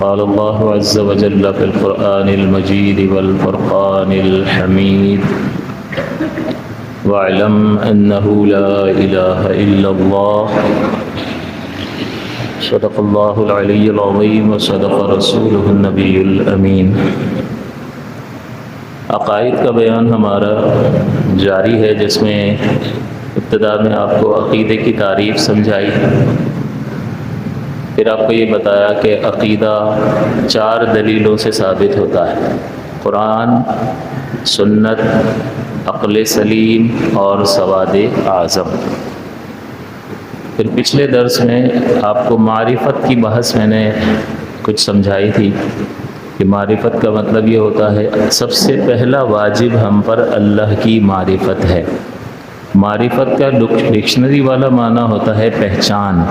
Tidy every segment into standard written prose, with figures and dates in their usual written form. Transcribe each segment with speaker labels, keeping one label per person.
Speaker 1: قال الله عز وجل في القرآن المجيد والفرقان الحميد واعلم أنه لا إله إلا الله صدق الله العلي العظيم وصدق رسوله النبي الأمين۔ عقائد کا بیان ہمارا جاری ہے، جس میں ابتدا میں آپ کو عقیدے کی تعریف سمجھائی، پھر آپ کو یہ بتایا کہ عقیدہ 4 دلیلوں سے ثابت ہوتا ہے: قرآن، سنت، عقل سلیم اور سواد اعظم۔ پھر پچھلے درس میں آپ کو معرفت کی بحث میں نے کچھ سمجھائی تھی کہ معرفت کا مطلب یہ ہوتا ہے سب سے پہلا واجب ہم پر اللہ کی معرفت ہے۔ معرفت کا ڈکشنری والا معنی ہوتا ہے پہچان،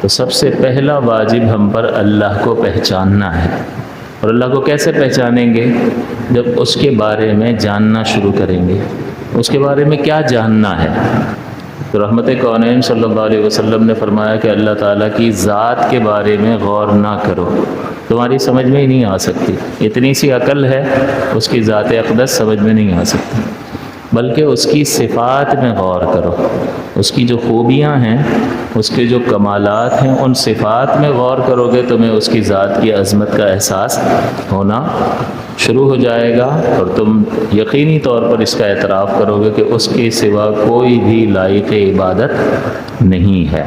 Speaker 1: تو سب سے پہلا واجب ہم پر اللہ کو پہچاننا ہے۔ اور اللہ کو کیسے پہچانیں گے؟ جب اس کے بارے میں جاننا شروع کریں گے۔ اس کے بارے میں کیا جاننا ہے؟ تو رحمت کونین صلی اللہ علیہ وسلم نے فرمایا کہ اللہ تعالیٰ کی ذات کے بارے میں غور نہ کرو، تمہاری سمجھ میں ہی نہیں آ سکتی، اتنی سی عقل ہے، اس کی ذات اقدس سمجھ میں نہیں آ سکتی، بلکہ اس کی صفات میں غور کرو، اس کی جو خوبیاں ہیں، اس کے جو کمالات ہیں، ان صفات میں غور کرو گے تمہیں اس کی ذات کی عظمت کا احساس ہونا شروع ہو جائے گا، اور تم یقینی طور پر اس کا اعتراف کرو گے کہ اس کے سوا کوئی بھی لائق عبادت نہیں ہے۔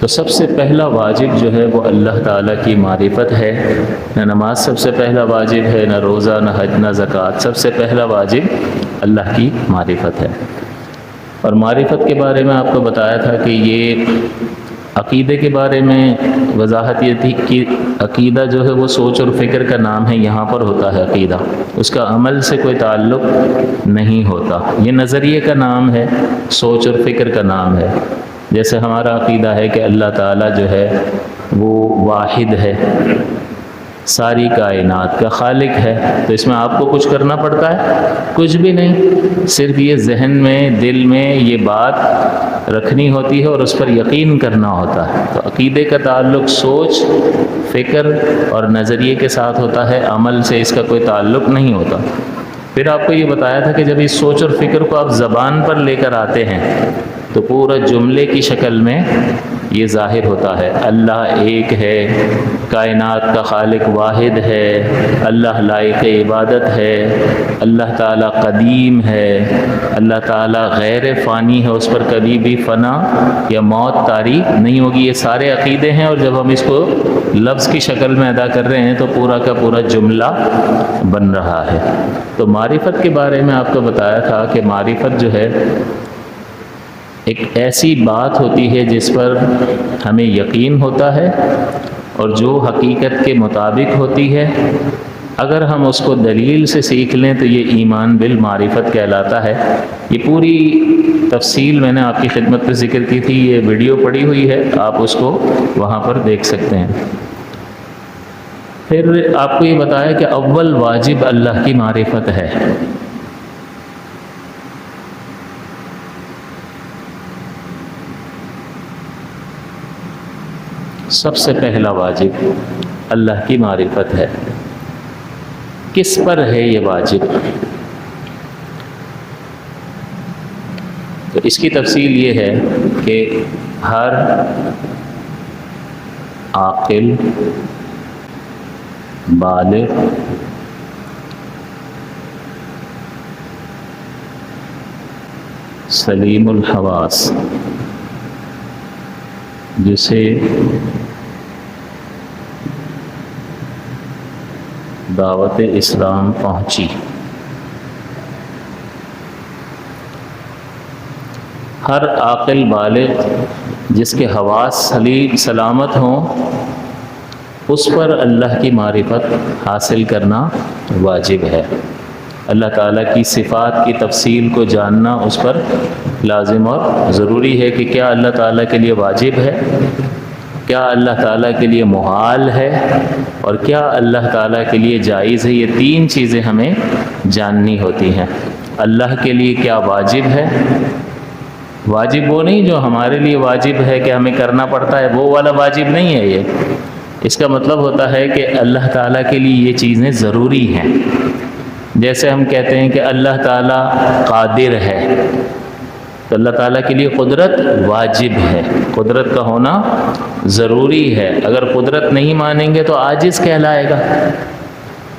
Speaker 1: تو سب سے پہلا واجب جو ہے وہ اللہ تعالیٰ کی معرفت ہے۔ نہ نماز سب سے پہلا واجب ہے، نہ روزہ، نہ حج، نہ زکوٰۃ، سب سے پہلا واجب اللہ کی معرفت ہے۔ اور معرفت کے بارے میں آپ کو بتایا تھا کہ یہ عقیدے کے بارے میں وضاحت یہ تھی کہ عقیدہ جو ہے وہ سوچ اور فکر کا نام ہے، یہاں پر ہوتا ہے عقیدہ، اس کا عمل سے کوئی تعلق نہیں ہوتا، یہ نظریے کا نام ہے، سوچ اور فکر کا نام ہے۔ جیسے ہمارا عقیدہ ہے کہ اللہ تعالیٰ جو ہے وہ واحد ہے، ساری کائنات کا خالق ہے، تو اس میں آپ کو کچھ کرنا پڑتا ہے؟ کچھ بھی نہیں، صرف یہ ذہن میں، دل میں یہ بات رکھنی ہوتی ہے اور اس پر یقین کرنا ہوتا ہے۔ تو عقیدے کا تعلق سوچ، فکر اور نظریے کے ساتھ ہوتا ہے، عمل سے اس کا کوئی تعلق نہیں ہوتا۔ پھر آپ کو یہ بتایا تھا کہ جب اس سوچ اور فکر کو آپ زبان پر لے کر آتے ہیں تو پورا جملے کی شکل میں یہ ظاہر ہوتا ہے: اللہ ایک ہے، کائنات کا خالق واحد ہے، اللہ لائق عبادت ہے، اللہ تعالیٰ قدیم ہے، اللہ تعالیٰ غیر فانی ہے، اس پر کبھی بھی فنا یا موت طاری نہیں ہوگی۔ یہ سارے عقیدے ہیں، اور جب ہم اس کو لفظ کی شکل میں ادا کر رہے ہیں تو پورا کا پورا جملہ بن رہا ہے۔ تو معرفت کے بارے میں آپ کو بتایا تھا کہ معرفت جو ہے ایک ایسی بات ہوتی ہے جس پر ہمیں یقین ہوتا ہے اور جو حقیقت کے مطابق ہوتی ہے، اگر ہم اس کو دلیل سے سیکھ لیں تو یہ ایمان بالمعرفت کہلاتا ہے۔ یہ پوری تفصیل میں نے آپ کی خدمت میں ذکر کی تھی، یہ ویڈیو پڑی ہوئی ہے، آپ اس کو وہاں پر دیکھ سکتے ہیں۔ پھر آپ کو یہ بتایا کہ اول واجب اللہ کی معرفت ہے۔ سب سے پہلا واجب اللہ کی معرفت ہے۔ کس پر ہے یہ واجب؟ تو اس کی تفصیل یہ ہے کہ ہر عاقل، بالغ، سلیم الحواس، جسے دعوت اسلام پہنچی، ہر عاقل بالغ جس کے حواس سلیم سلامت ہوں، اس پر اللہ کی معرفت حاصل کرنا واجب ہے۔ اللہ تعالیٰ کی صفات کی تفصیل کو جاننا اس پر لازم اور ضروری ہے کہ کیا اللہ تعالیٰ کے لیے واجب ہے، کیا اللہ تعالیٰ کے لیے محال ہے، اور کیا اللہ تعالیٰ کے لیے جائز ہے۔ یہ 3 چیزیں ہمیں جاننی ہوتی ہیں۔ اللہ کے لیے کیا واجب ہے، واجب وہ نہیں جو ہمارے لیے واجب ہے کہ ہمیں کرنا پڑتا ہے، وہ والا واجب نہیں ہے یہ۔ اس کا مطلب ہوتا ہے کہ اللہ تعالیٰ کے لیے یہ چیزیں ضروری ہیں. جیسے ہم کہتے ہیں کہ اللہ تعالیٰ قادر ہے، تو اللہ تعالیٰ کے لیے قدرت واجب ہے، قدرت کا ہونا ضروری ہے. اگر قدرت نہیں مانیں گے تو عاجز کہلائے گا.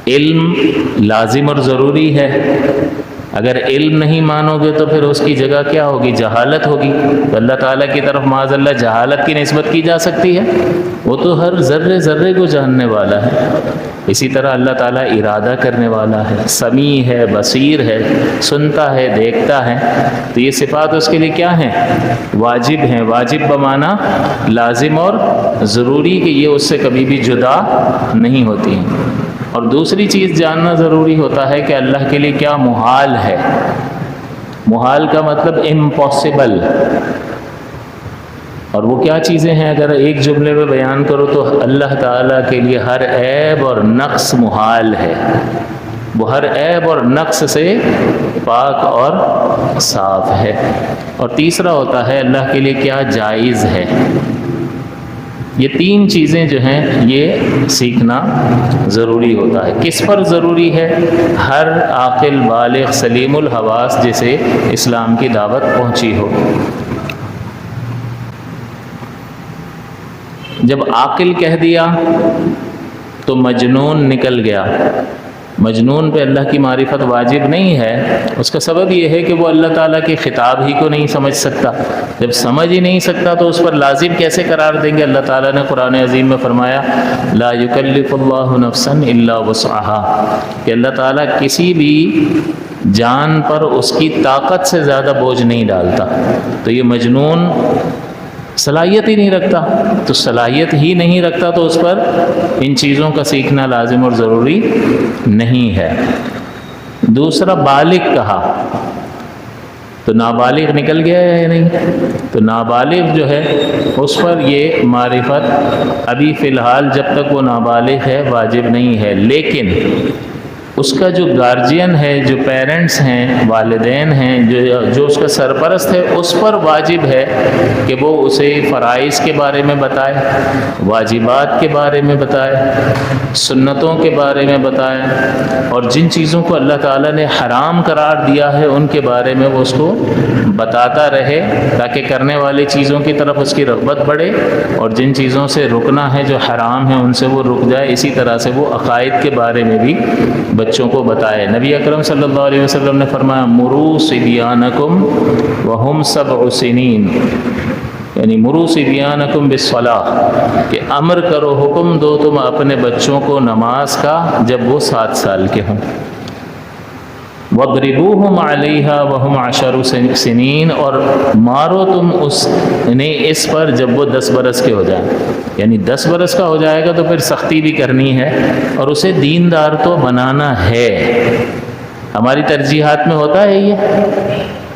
Speaker 1: علم لازم اور ضروری ہے، اگر علم نہیں مانو گے تو پھر اس کی جگہ کیا ہوگی؟ جہالت ہوگی. تو اللہ تعالیٰ کی طرف معاذ اللہ جہالت کی نسبت کی جا سکتی ہے؟ وہ تو ہر ذرے ذرے کو جاننے والا ہے. اسی طرح اللہ تعالیٰ ارادہ کرنے والا ہے، سمیع ہے، بصیر ہے، سنتا ہے، دیکھتا ہے. تو یہ صفات اس کے لیے کیا ہیں؟ واجب ہیں. واجب بمانا لازم اور ضروری، کہ یہ اس سے کبھی بھی جدا نہیں ہوتی ہیں. اور دوسری چیز جاننا ضروری ہوتا ہے کہ اللہ کے لیے کیا محال ہے. محال کا مطلب امپاسبل. اور وہ کیا چیزیں ہیں؟ اگر ایک جملے میں بیان کرو تو اللہ تعالیٰ کے لیے ہر عیب اور نقص محال ہے. وہ ہر عیب اور نقص سے پاک اور صاف ہے. اور تیسرا ہوتا ہے اللہ کے لیے کیا جائز ہے. یہ تین چیزیں جو ہیں یہ سیکھنا ضروری ہوتا ہے. کس پر ضروری ہے؟ ہر عاقل بالغ سلیم الحواس جسے اسلام کی دعوت پہنچی ہو. جب عاقل کہہ دیا تو مجنون نکل گیا. مجنون پہ اللہ کی معرفت واجب نہیں ہے. اس کا سبب یہ ہے کہ وہ اللہ تعالیٰ کے خطاب ہی کو نہیں سمجھ سکتا. جب سمجھ ہی نہیں سکتا تو اس پر لازم کیسے قرار دیں گے؟ اللہ تعالیٰ نے قرآن عظیم میں فرمایا لا یکلف اللہ نفسا الا وسعها، کہ اللہ تعالیٰ کسی بھی جان پر اس کی طاقت سے زیادہ بوجھ نہیں ڈالتا. تو یہ مجنون صلاحیت ہی نہیں رکھتا. تو صلاحیت ہی نہیں رکھتا تو اس پر ان چیزوں کا سیکھنا لازم اور ضروری نہیں ہے. دوسرا بالغ کہا تو نابالغ نکل گیا ہے یا نہیں؟ تو نابالغ جو ہے اس پر یہ معرفت ابھی فی الحال جب تک وہ نابالغ ہے واجب نہیں ہے. لیکن اس کا جو گارجین ہے، جو پیرنٹس ہیں، والدین ہیں، جو اس کا سرپرست ہے، اس پر واجب ہے کہ وہ اسے فرائض کے بارے میں بتائے، واجبات کے بارے میں بتائے، سنتوں کے بارے میں بتائے، اور جن چیزوں کو اللہ تعالیٰ نے حرام قرار دیا ہے ان کے بارے میں وہ اس کو بتاتا رہے، تاکہ کرنے والی چیزوں کی طرف اس کی رغبت بڑھے، اور جن چیزوں سے رکنا ہے جو حرام ہے ان سے وہ رک جائے. اسی طرح سے وہ عقائد کے بارے میں بھی بچوں کو بتائے. نبی اکرم صلی اللہ علیہ وسلم نے فرمایا مروا صبیانکم وہم سبع سنین، یعنی مروا صبیانکم بالصلاۃ، کہ امر کرو، حکم دو تم اپنے بچوں کو نماز کا جب وہ 7 سال کے ہوں. وَاضْرِبُوهُمْ عَلَيْهَا وَهُمْ 10 سنین، اور مارو تم اس پر جب وہ 10 برس کے ہو جائیں. یعنی 10 برس کا ہو جائے گا تو پھر سختی بھی کرنی ہے اور اسے دیندار تو بنانا ہے. ہماری ترجیحات میں ہوتا ہے یہ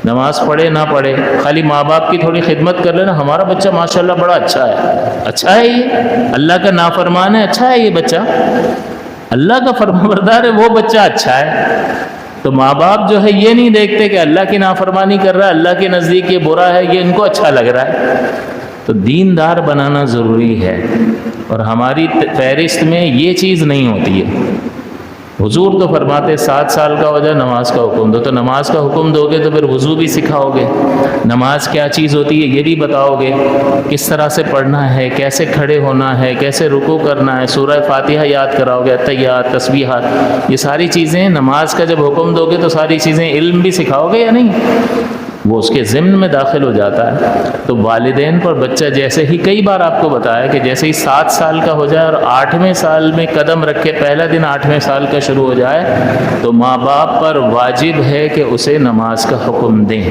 Speaker 1: نماز پڑھے نہ پڑھے، خالی ماں باپ کی تھوڑی خدمت کر لینا، ہمارا بچہ ماشاءاللہ بڑا اچھا ہے. اچھا ہے یہ اللہ کا نافرمان ہے؟ اچھا ہے یہ بچہ اللہ کا فرمانبردار ہے، وہ بچہ اچھا ہے. تو ماں باپ جو ہے یہ نہیں دیکھتے کہ اللہ کی نافرمانی کر رہا ہے، اللہ کے نزدیک یہ برا ہے، یہ ان کو اچھا لگ رہا ہے. تو دیندار بنانا ضروری ہے، اور ہماری فہرست میں یہ چیز نہیں ہوتی ہے. حضور تو فرماتے 7 سال کا ہو جائے نماز کا حکم دو. تو نماز کا حکم دو گے تو پھر وضو بھی سکھاؤ گے، نماز کیا چیز ہوتی ہے یہ بھی بتاؤ گے، کس طرح سے پڑھنا ہے، کیسے کھڑے ہونا ہے، کیسے رکوع کرنا ہے، سورہ فاتحہ یاد کراؤ گے، تحیات، تسبیحات، یہ ساری چیزیں نماز کا جب حکم دو گے تو ساری چیزیں علم بھی سکھاؤ گے یا نہیں؟ وہ اس کے ضمن میں داخل ہو جاتا ہے. تو والدین پر بچہ جیسے ہی، کئی بار آپ کو بتایا کہ جیسے ہی 7 سال کا ہو جائے اور 8ویں سال میں قدم رکھے، پہلا دن 8ویں سال کا شروع ہو جائے، تو ماں باپ پر واجب ہے کہ اسے نماز کا حکم دیں.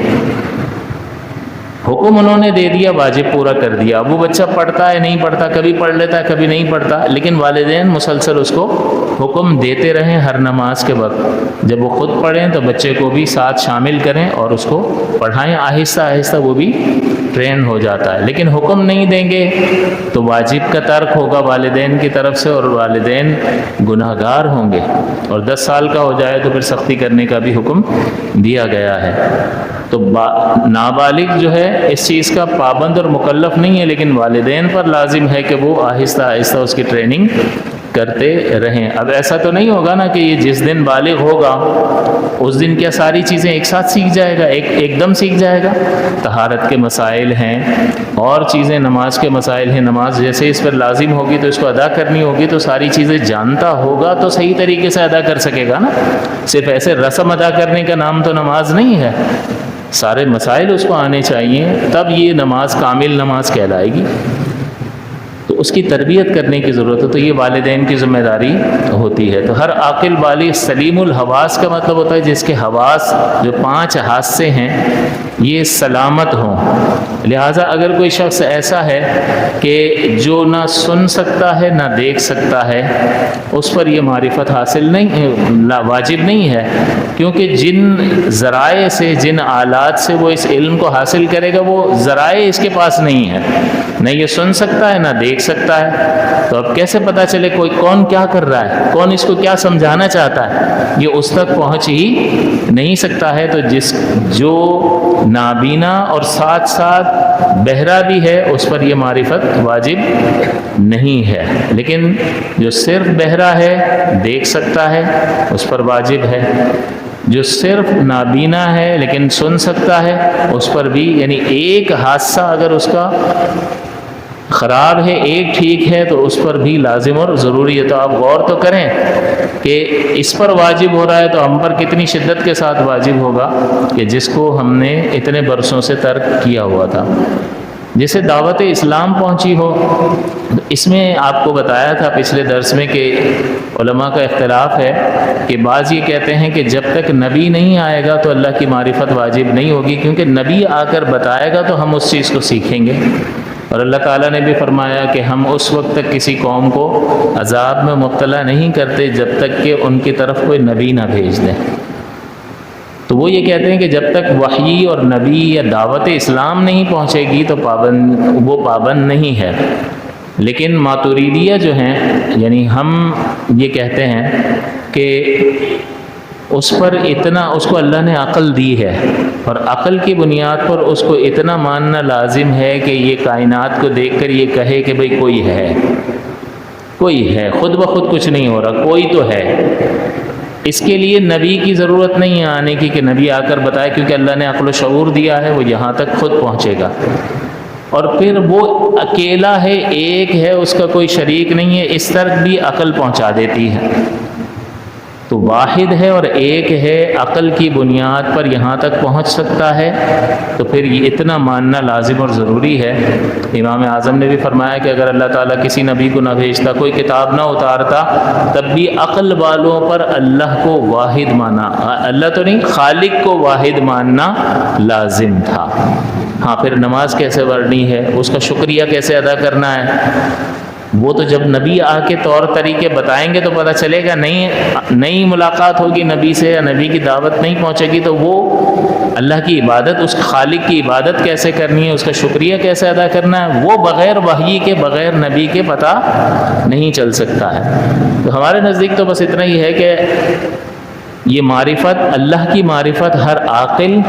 Speaker 1: حکم انہوں نے دے دیا، واجب پورا کر دیا. وہ بچہ پڑھتا ہے نہیں پڑھتا، کبھی پڑھ لیتا ہے کبھی نہیں پڑھتا، لیکن والدین مسلسل اس کو حکم دیتے رہیں ہر نماز کے وقت. جب وہ خود پڑھیں تو بچے کو بھی ساتھ شامل کریں اور اس کو پڑھائیں، آہستہ آہستہ وہ بھی ٹرین ہو جاتا ہے. لیکن حکم نہیں دیں گے تو واجب کا ترک ہوگا والدین کی طرف سے، اور والدین گناہ گار ہوں گے. اور 10 سال کا ہو جائے تو پھر سختی کرنے کا بھی حکم دیا گیا ہے. تو نابالغ جو ہے اس چیز کا پابند اور مکلف نہیں ہے، لیکن والدین پر لازم ہے کہ وہ آہستہ آہستہ اس کی ٹریننگ کرتے رہیں. اب ایسا تو نہیں ہوگا نا کہ یہ جس دن بالغ ہوگا اس دن کیا ساری چیزیں ایک ساتھ سیکھ جائے گا، ایک دم سیکھ جائے گا. طہارت کے مسائل ہیں اور چیزیں، نماز کے مسائل ہیں. نماز جیسے اس پر لازم ہوگی تو اس کو ادا کرنی ہوگی، تو ساری چیزیں جانتا ہوگا تو صحیح طریقے سے ادا کر سکے گا نا. صرف ایسے رسم ادا کرنے کا نام تو نماز نہیں ہے. سارے مسائل اس کو آنے چاہیے، تب یہ نماز کامل نماز کہلائے گی. تو اس کی تربیت کرنے کی ضرورت ہے. تو یہ والدین کی ذمہ داری ہوتی ہے. تو ہر عاقل بالغ سلیم الحواس کا مطلب ہوتا ہے جس کے حواس، جو 5 حاسے ہیں، یہ سلامت ہوں. لہٰذا اگر کوئی شخص ایسا ہے کہ جو نہ سن سکتا ہے نہ دیکھ سکتا ہے، اس پر یہ معرفت حاصل نہیں، واجب نہیں ہے. کیونکہ جن ذرائع سے، جن آلات سے وہ اس علم کو حاصل کرے گا، وہ ذرائع اس کے پاس نہیں ہے. نہ یہ سن سکتا ہے نہ دیکھ سکتا ہے. تو اب کیسے پتہ چلے کوئی کون کیا کر رہا ہے، کون اس کو کیا سمجھانا چاہتا ہے؟ یہ اس تک پہنچ ہی نہیں سکتا ہے. تو جو نابینا اور ساتھ ساتھ بہرا بھی ہے، اس پر یہ معرفت واجب نہیں ہے. لیکن جو صرف بہرا ہے، دیکھ سکتا ہے، اس پر واجب ہے. جو صرف نابینا ہے لیکن سن سکتا ہے، اس پر بھی، یعنی ایک حادثہ اگر اس کا خراب ہے، ایک ٹھیک ہے، تو اس پر بھی لازم اور ضروری ہے. تو آپ غور تو کریں کہ اس پر واجب ہو رہا ہے تو ہم پر کتنی شدت کے ساتھ واجب ہوگا کہ جس کو ہم نے اتنے برسوں سے ترک کیا ہوا تھا. جسے دعوت اسلام پہنچی ہو. اس میں آپ کو بتایا تھا پچھلے درس میں کہ علماء کا اختلاف ہے کہ بعض یہ کہتے ہیں کہ جب تک نبی نہیں آئے گا تو اللہ کی معرفت واجب نہیں ہوگی، کیونکہ نبی آ کر بتائے گا تو ہم اس چیز کو سیکھیں گے. اور اللہ تعالیٰ نے بھی فرمایا کہ ہم اس وقت تک کسی قوم کو عذاب میں مبتلا نہیں کرتے جب تک کہ ان کی طرف کوئی نبی نہ بھیج دیں. تو وہ یہ کہتے ہیں کہ جب تک وحی اور نبی یا دعوت اسلام نہیں پہنچے گی تو وہ پابند نہیں ہے. لیکن ماتوریدیہ جو ہیں، یعنی ہم یہ کہتے ہیں کہ اس پر اتنا، اس کو اللہ نے عقل دی ہے، اور عقل کی بنیاد پر اس کو اتنا ماننا لازم ہے کہ یہ کائنات کو دیکھ کر یہ کہے کہ بھئی کوئی ہے، خود بخود کچھ نہیں ہو رہا، کوئی تو ہے. اس کے لیے نبی کی ضرورت نہیں ہے آنے کی کہ نبی آ کر بتائے، کیونکہ اللہ نے عقل و شعور دیا ہے، وہ یہاں تک خود پہنچے گا. اور پھر وہ اکیلا ہے، ایک ہے، اس کا کوئی شریک نہیں ہے، اس طرح بھی عقل پہنچا دیتی ہے. تو واحد ہے اور ایک ہے، عقل کی بنیاد پر یہاں تک پہنچ سکتا ہے. تو پھر یہ اتنا ماننا لازم اور ضروری ہے. امام اعظم نے بھی فرمایا کہ اگر اللہ تعالیٰ کسی نبی کو نہ بھیجتا، کوئی کتاب نہ اتارتا، تب بھی عقل والوں پر اللہ کو واحد مانا، اللہ تو نہیں، خالق کو واحد ماننا لازم تھا. ہاں پھر نماز کیسے پڑھنی ہے، اس کا شکریہ کیسے ادا کرنا ہے، وہ تو جب نبی آ کے طور طریقے بتائیں گے تو پتہ چلے گا. نئی ملاقات ہوگی نبی سے یا نبی کی دعوت نہیں پہنچے گی تو وہ اللہ کی عبادت، اس خالق کی عبادت کیسے کرنی ہے، اس کا شکریہ کیسے ادا کرنا ہے، وہ بغیر وحی کے، بغیر نبی کے پتہ نہیں چل سکتا ہے. تو ہمارے نزدیک تو بس اتنا ہی ہے کہ یہ معرفت، اللہ کی معرفت، ہر عاقل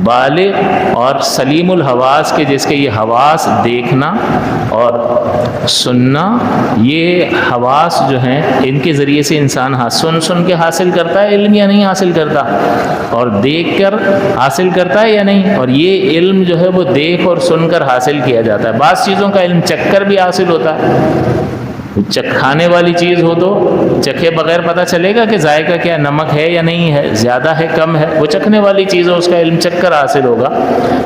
Speaker 1: بالغ اور سلیم الحواس کے، جس کے یہ حواس دیکھنا اور سننا، یہ حواس جو ہیں ان کے ذریعے سے انسان سن کے حاصل کرتا ہے علم یا نہیں حاصل کرتا، اور دیکھ کر حاصل کرتا ہے یا نہیں. اور یہ علم جو ہے وہ دیکھ اور سن کر حاصل کیا جاتا ہے. بعض چیزوں کا علم چکھ کر بھی حاصل ہوتا ہے. کھانے والی چیز ہو تو چکھے بغیر پتہ چلے گا کہ ذائقہ کیا، نمک ہے یا نہیں ہے، زیادہ ہے کم ہے. وہ چکھنے والی چیز ہو، اس کا علم چکھ کر حاصل ہوگا.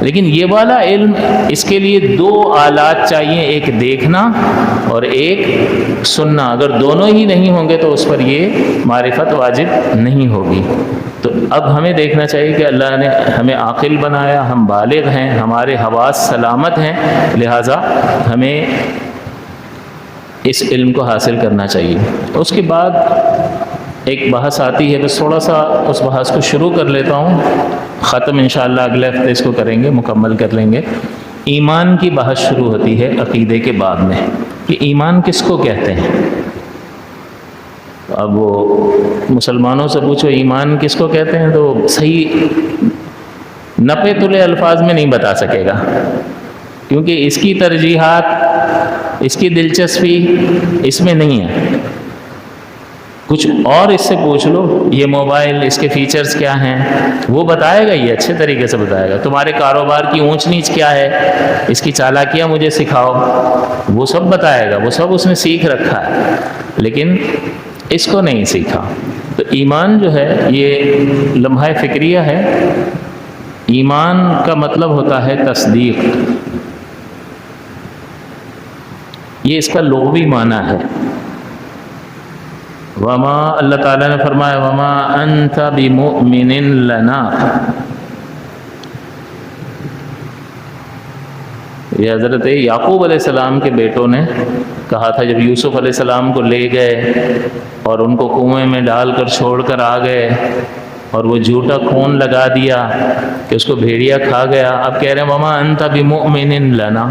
Speaker 1: لیکن یہ والا علم، اس کے لیے 2 آلات چاہیے، ایک دیکھنا اور ایک سننا. اگر دونوں ہی نہیں ہوں گے تو اس پر یہ معرفت واجب نہیں ہوگی. تو اب ہمیں دیکھنا چاہیے کہ اللہ نے ہمیں عاقل بنایا، ہم بالغ ہیں، ہمارے حواس سلامت ہیں، لہٰذا ہمیں اس علم کو حاصل کرنا چاہیے. اس کے بعد ایک بحث آتی ہے، بس تھوڑا سا اس بحث کو شروع کر لیتا ہوں، ختم انشاءاللہ اگلے ہفتے اس کو کریں گے، مکمل کر لیں گے. ایمان کی بحث شروع ہوتی ہے عقیدے کے باب میں کہ ایمان کس کو کہتے ہیں. اب وہ مسلمانوں سے پوچھو ایمان کس کو کہتے ہیں تو صحیح نپے تلے الفاظ میں نہیں بتا سکے گا، کیونکہ اس کی ترجیحات، اس کی دلچسپی اس میں نہیں ہے. کچھ اور اس سے پوچھ لو یہ موبائل اس کے فیچرز کیا ہیں، وہ بتائے گا، یہ اچھے طریقے سے بتائے گا. تمہارے کاروبار کی اونچ نیچ کیا ہے، اس کی چالاکیاں مجھے سکھاؤ، وہ سب بتائے گا، وہ سب اس نے سیکھ رکھا ہے، لیکن اس کو نہیں سیکھا. تو ایمان جو ہے یہ لمحہ فکریہ ہے. ایمان کا مطلب ہوتا ہے تصدیق، یہ اس کا لغوی معنی ہے. وما، اللہ تعالیٰ نے فرمایا وما انت بمؤمن لنا. یہ حضرت یعقوب علیہ السلام کے بیٹوں نے کہا تھا جب یوسف علیہ السلام کو لے گئے اور ان کو کنویں میں ڈال کر چھوڑ کر آ گئے اور وہ جھوٹا خون لگا دیا کہ اس کو بھیڑیا کھا گیا. اب کہہ رہے ہیں وما انت بمؤمن لنا،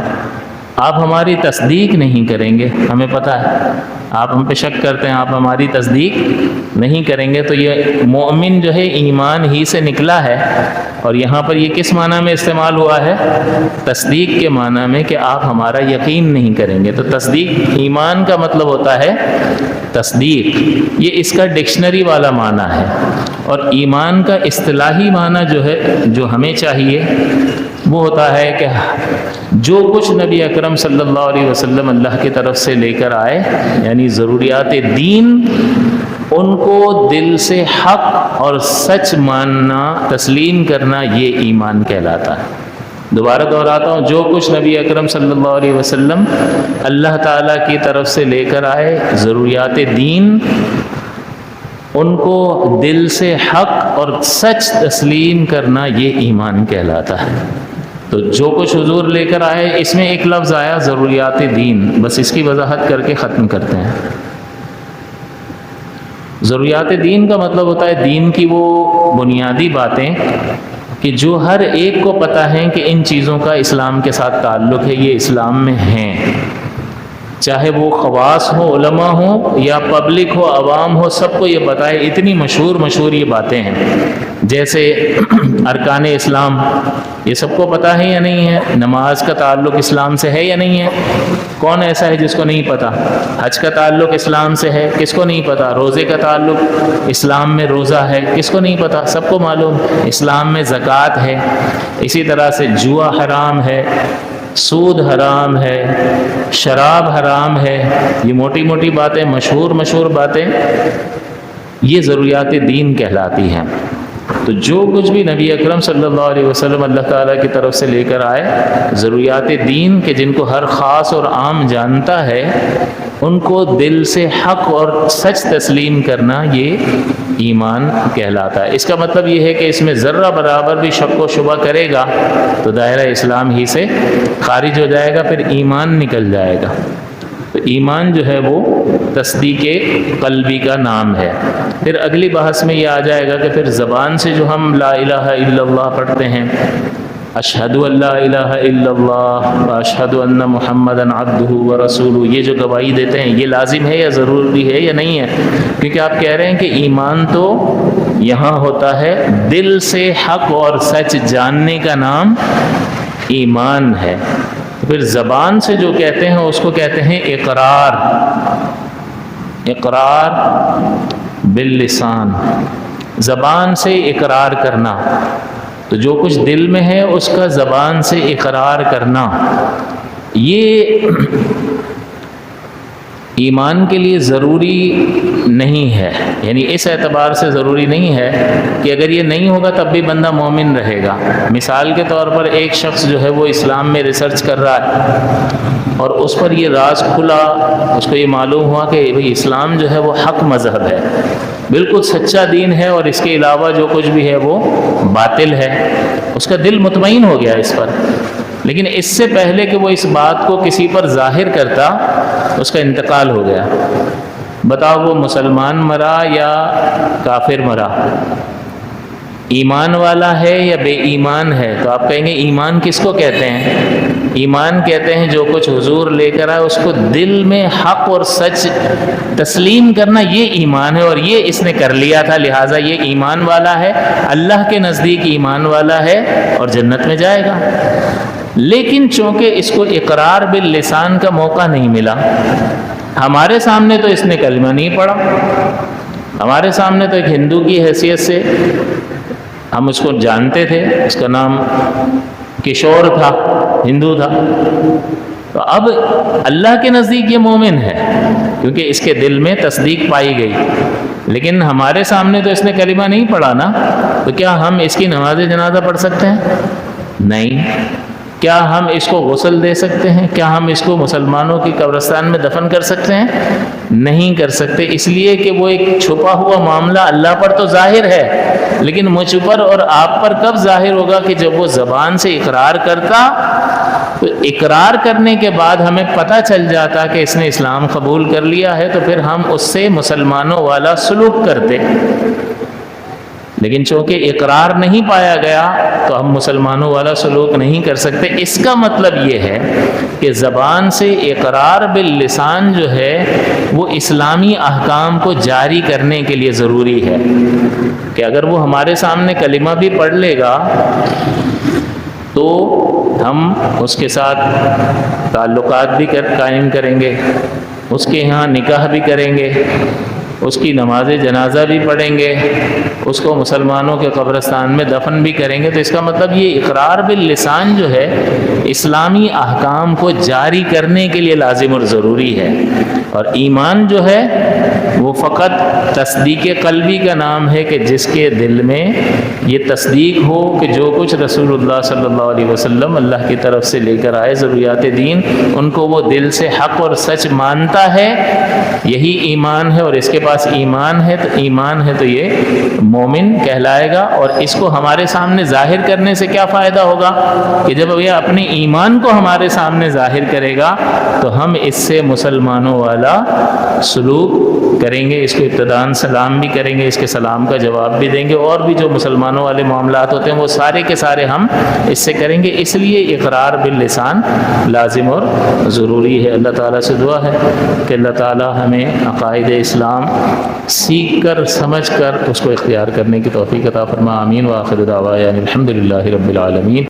Speaker 1: آپ ہماری تصدیق نہیں کریں گے، ہمیں پتہ ہے آپ ہم پہ شک کرتے ہیں، آپ ہماری تصدیق نہیں کریں گے. تو یہ مومن جو ہے ایمان ہی سے نکلا ہے، اور یہاں پر یہ کس معنی میں استعمال ہوا ہے؟ تصدیق کے معنی میں کہ آپ ہمارا یقین نہیں کریں گے. تو تصدیق، ایمان کا مطلب ہوتا ہے تصدیق، یہ اس کا ڈکشنری والا معنی ہے. اور ایمان کا اصطلاحی معنی جو ہے جو ہمیں چاہیے وہ ہوتا ہے کہ جو کچھ نبی اکرم صلی اللہ علیہ وسلم اللہ کی طرف سے لے کر آئے، یعنی ضروریات دین، ان کو دل سے حق اور سچ ماننا، تسلیم کرنا، یہ ایمان کہلاتا ہے. دوبارہ دہراتا ہوں، جو کچھ نبی اکرم صلی اللہ علیہ وسلم اللہ تعالیٰ کی طرف سے لے کر آئے، ضروریات دین، ان کو دل سے حق اور سچ تسلیم کرنا، یہ ایمان کہلاتا ہے. تو جو کچھ حضور لے کر آئے، اس میں ایک لفظ آیا ضروریات دین، بس اس کی وضاحت کر کے ختم کرتے ہیں. ضروریات دین کا مطلب ہوتا ہے دین کی وہ بنیادی باتیں کہ جو ہر ایک کو پتہ ہے کہ ان چیزوں کا اسلام کے ساتھ تعلق ہے، یہ اسلام میں ہیں، چاہے وہ خواص ہو، علماء ہوں یا پبلک ہو، عوام ہو، سب کو یہ بتائے. اتنی مشہور یہ باتیں ہیں، جیسے ارکان اسلام، یہ سب کو پتہ ہے یا نہیں ہے؟ نماز کا تعلق اسلام سے ہے یا نہیں ہے؟ کون ایسا ہے جس کو نہیں پتہ؟ حج کا تعلق اسلام سے ہے، کس کو نہیں پتہ؟ روزے کا تعلق اسلام میں روزہ ہے، کس کو نہیں پتہ؟ سب کو معلوم. اسلام میں زکوٰۃ ہے، اسی طرح سے جوا حرام ہے، سود حرام ہے، شراب حرام ہے. یہ موٹی موٹی باتیں، مشہور باتیں، یہ ضروریات دین کہلاتی ہیں. تو جو کچھ بھی نبی اکرم صلی اللہ علیہ وسلم اللہ تعالیٰ کی طرف سے لے کر آئے، ضروریات دین کے جن کو ہر خاص اور عام جانتا ہے، ان کو دل سے حق اور سچ تسلیم کرنا، یہ ایمان کہلاتا ہے. اس کا مطلب یہ ہے کہ اس میں ذرہ برابر بھی شک و شبہ کرے گا تو دائرہ اسلام ہی سے خارج ہو جائے گا، پھر ایمان نکل جائے گا. تو ایمان جو ہے وہ تصدیق قلبی کا نام ہے. پھر اگلی بحث میں یہ آ جائے گا کہ پھر زبان سے جو ہم لا الہ الا اللہ پڑھتے ہیں، اشہد ان لا الہ الا اللہ و اشہد ان محمدً عبدہ و رسولہ، یہ جو گواہی دیتے ہیں، یہ لازم ہے یا ضروری ہے یا نہیں ہے؟ کیونکہ آپ کہہ رہے ہیں کہ ایمان تو یہاں ہوتا ہے دل سے حق اور سچ جاننے کا نام ایمان ہے. پھر زبان سے جو کہتے ہیں اس کو کہتے ہیں اقرار. اقرار باللسان، زبان سے اقرار کرنا. تو جو کچھ دل میں ہے اس کا زبان سے اقرار کرنا، یہ ایمان کے لیے ضروری نہیں ہے. یعنی اس اعتبار سے ضروری نہیں ہے کہ اگر یہ نہیں ہوگا تب بھی بندہ مومن رہے گا. مثال کے طور پر ایک شخص جو ہے وہ اسلام میں ریسرچ کر رہا ہے اور اس پر یہ راز کھلا، اس کو یہ معلوم ہوا کہ بھئی اسلام جو ہے وہ حق مذہب ہے، بالکل سچا دین ہے، اور اس کے علاوہ جو کچھ بھی ہے وہ باطل ہے. اس کا دل مطمئن ہو گیا اس پر. لیکن اس سے پہلے کہ وہ اس بات کو کسی پر ظاہر کرتا، اس کا انتقال ہو گیا. بتاؤ وہ مسلمان مرا یا کافر مرا؟ ایمان والا ہے یا بے ایمان ہے؟ تو آپ کہیں گے ایمان کس کو کہتے ہیں؟ ایمان کہتے ہیں جو کچھ حضور لے کر آئے اس کو دل میں حق اور سچ تسلیم کرنا، یہ ایمان ہے، اور یہ اس نے کر لیا تھا، لہٰذا یہ ایمان والا ہے، اللہ کے نزدیک ایمان والا ہے اور جنت میں جائے گا۔ لیکن چونکہ اس کو اقرار باللسان کا موقع نہیں ملا، ہمارے سامنے تو اس نے کلمہ نہیں پڑھا، ہمارے سامنے تو ایک ہندو کی حیثیت سے ہم اس کو جانتے تھے، اس کا نام کشور تھا، ہندو تھا، تو اب اللہ کے نزدیک یہ مومن ہے کیونکہ اس کے دل میں تصدیق پائی گئی، لیکن ہمارے سامنے تو اس نے کلمہ نہیں پڑھا نا، تو کیا ہم اس کی نماز جنازہ پڑھ سکتے ہیں؟ نہیں۔ کیا ہم اس کو غسل دے سکتے ہیں؟ کیا ہم اس کو مسلمانوں کی قبرستان میں دفن کر سکتے ہیں؟ نہیں کر سکتے، اس لیے کہ وہ ایک چھپا ہوا معاملہ اللہ پر تو ظاہر ہے، لیکن مجھ پر اور آپ پر کب ظاہر ہوگا؟ کہ جب وہ زبان سے اقرار کرتا، تو اقرار کرنے کے بعد ہمیں پتہ چل جاتا کہ اس نے اسلام قبول کر لیا ہے، تو پھر ہم اس سے مسلمانوں والا سلوک کرتے، لیکن چونکہ اقرار نہیں پایا گیا تو ہم مسلمانوں والا سلوک نہیں کر سکتے۔ اس کا مطلب یہ ہے کہ زبان سے اقرار باللسان جو ہے وہ اسلامی احکام کو جاری کرنے کے لیے ضروری ہے، کہ اگر وہ ہمارے سامنے کلمہ بھی پڑھ لے گا تو ہم اس کے ساتھ تعلقات بھی قائم کریں گے، اس کے ہاں نکاح بھی کریں گے، اس کی نماز جنازہ بھی پڑھیں گے، اس کو مسلمانوں کے قبرستان میں دفن بھی کریں گے۔ تو اس کا مطلب یہ اقرار باللسان جو ہے اسلامی احکام کو جاری کرنے کے لیے لازم اور ضروری ہے، اور ایمان جو ہے وہ فقط تصدیق قلبی کا نام ہے، کہ جس کے دل میں یہ تصدیق ہو کہ جو کچھ رسول اللہ صلی اللہ علیہ وسلم اللہ کی طرف سے لے کر آئے ضروریات دین، ان کو وہ دل سے حق اور سچ مانتا ہے، یہی ایمان ہے، اور اس کے پاس ایمان ہے تو یہ مومن کہلائے گا۔ اور اس کو ہمارے سامنے ظاہر کرنے سے کیا فائدہ ہوگا؟ کہ جب یہ اپنے ایمان کو ہمارے سامنے ظاہر کرے گا تو ہم اس سے مسلمانوں والا سلوک کریں گے، اس کو ابتداءً سلام بھی کریں گے، اس کے سلام کا جواب بھی دیں گے، اور بھی جو مسلمانوں والے معاملات ہوتے ہیں وہ سارے کے سارے ہم اس سے کریں گے۔ اس لیے اقرار باللسان لازم اور ضروری ہے۔ اللہ تعالیٰ سے دعا ہے کہ اللہ تعالیٰ ہمیں عقائد اسلام سیکھ کر سمجھ کر اس کو اختیار کرنے کی توفیق عطا فرما۔ آمین۔ وآخر دعوانا الحمد للہ رب العالمین۔